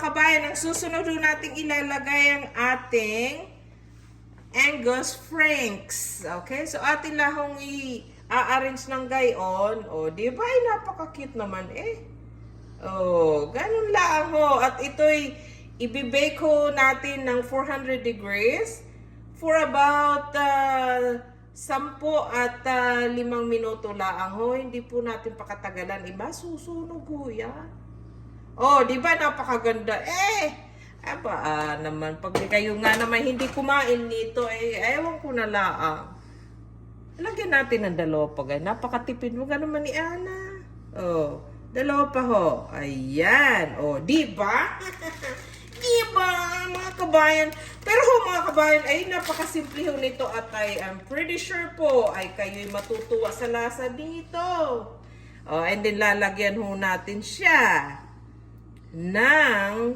kabayan, ang susunod ho nating ilalagay ang ating Angus Franks. Okay? So, atin lahong i-arrange ng gayon. O, di ba? Ay, napaka-cute naman eh. O, ganun lang ho. At ito'y ibibake ho natin ng 400 degrees for about 10 at 5 minuto lang ho. Hindi po natin pakatagalan. Masusunog ho yan. Oh, di ba napakaganda? Naman, pag kayo nga naman hindi kumain nito, ewan ko na laang. Lagyan natin ng dalawa pa, guys. Napakatipid mo nga naman ni Ana. Oh, dalawa pa ho. Ayan. Oh, di ba? Di ba, mga kabayan? Pero ho, mga kabayan, ay napakasimple ho nito at I'm pretty sure po ay kayo'y matutuwa sa lasa dito. Oh, and then lalagyan ho natin siya ng